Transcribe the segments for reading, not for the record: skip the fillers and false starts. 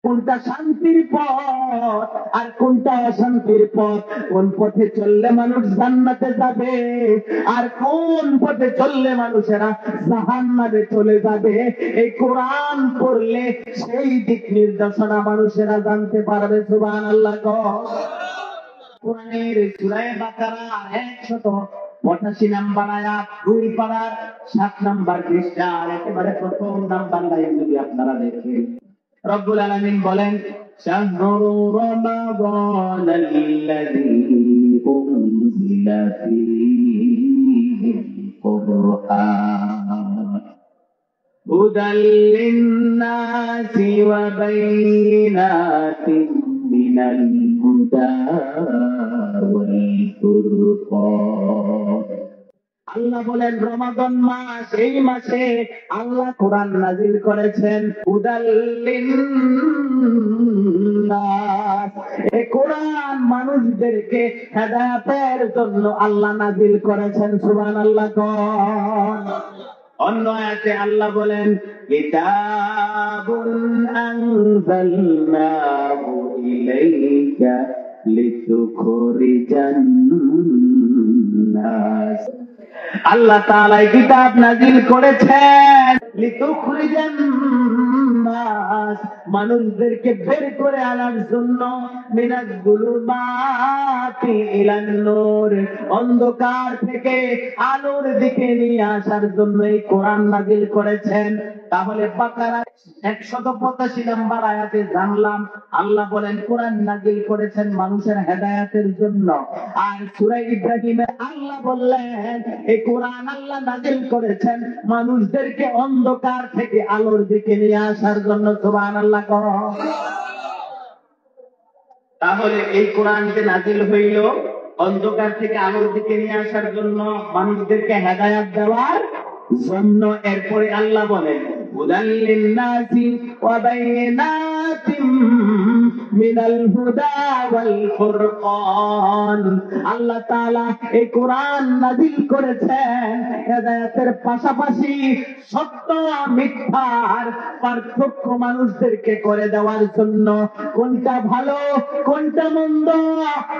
কোনটা শান্তির পথ আর কোনটা অশান্তির পথ, কোন পথে চললে মানুষ জান্নাতে যাবে আর কোন পথে চললে মানুষেরা জাহান্নামে চলে যাবে, এই কোরআন পড়লে সেই দিক নির্দেশনা মানুষেরা জানতে পারবে। সুবহানাল্লাহ। কোরআনের সূরা বাকারা 185 নম্বর আয়াত, 2 পারার 7 নম্বর পৃষ্ঠার একেবারে প্রথম নাম্বার লাইন যদি আপনারা দেখেন, রব্বুল আলামিন বলেন, শাহরু রমাদানাল্লাযী উনজিলা ফীহিল কুরআন হুদাল লিন্নাসি ওয়া বাইয়িনাতিন মিনাল হুদা ওয়াল ফুরকান। আল্লাহ বলেন রমাদান মাস, এই মাসে আল্লাহ কোরআন নাজিল করেছেন হুদাল লিন্নাস, এই কোরআন মানুষদেরকে হেদায়েতের জন্য আল্লাহ নাজিল করেছেন। সুবহানাল্লাহ। অন্য আয়াতে আল্লাহ বলেন কিতাবুন আনজালনাহু ইলাইকা লিতুখরিজান নাস, আল্লাহ তাআলা কিতাব নাজিল করেছেন লিতুখরিজান নাস, মানুষদেরকে বের করে আনার জন্য, মিনাজ যুলুমাতি ইলান নূর, অন্ধকার থেকে আলোর দিকে নিয়ে আসার জন্য এই কোরআন নাজিল করেছেন। তাহলে বাকারা 185 নম্বর আয়াতে জানলাম আল্লাহ বলেন কোরআন নাজিল করেছেন মানুষের হেদায়েতের জন্য। আর সূরা ইব্রাহিমে আল্লাহ বললেন এই কোরআন আল্লাহ নাজিল করেছেন মানুষদেরকে অন্ধকার থেকে আলোর দিকে নিয়ে আসার জন্য। সুবহানাল্লাহ। তাহলে এই কোরআন যে নাজিল হইল অন্ধকার থেকে আলোর দিকে নিয়ে আসার জন্য, মানুষদেরকে হেদায়েত দেওয়ার জন্য, এরপরে আল্লাহ বলেন হুদাল লিন্নাসি ওয়া বাইয়িনাতিম মিনাল হুদা ওয়াল ফুরকান, আল্লাহ তাআলা এই কোরআন নাজিল করেছেন হেদায়েতের পাশাপাশি সত্য মিথ্যার পার্থক্য মানুষদেরকে করে দেওয়ার জন্য। কোনটা ভালো কোনটা মন্দ,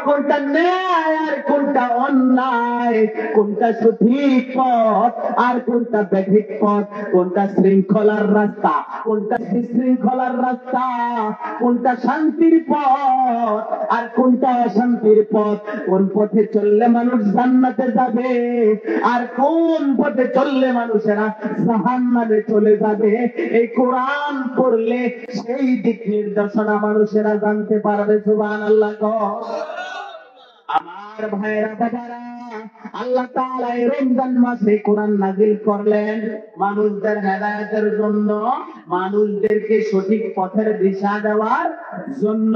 কোনটা ন্যায় আর কোনটা অন্যায়, কোনটা সঠিক পথ আর কোনটা বেঠিক পথ, কোনটা শৃঙ্খলার রাস্তা কোনটা বিশৃঙ্খলার রাস্তা, কোনটা শান্তির পথ আর কোনটা অশান্তির পথ, কোন পথে চললে মানুষ জান্নাতে যাবে আর কোন পথে চললে মানুষেরা জাহান্নামে চলে যাবে, এই কোরআন পড়লে সেই দিক নির্দেশনা মানুষেরা জানতে পারবে। সুবহানাল্লাহ। আমার ভাইরা বাবারা, আল্লাহ তাআলা এই রমজান মাসে কোরআন নাজিল করলেন মানুষদের হেদায়েতের জন্য, মানুষদেরকে সঠিক পথের দিশা দেওয়ার জন্য।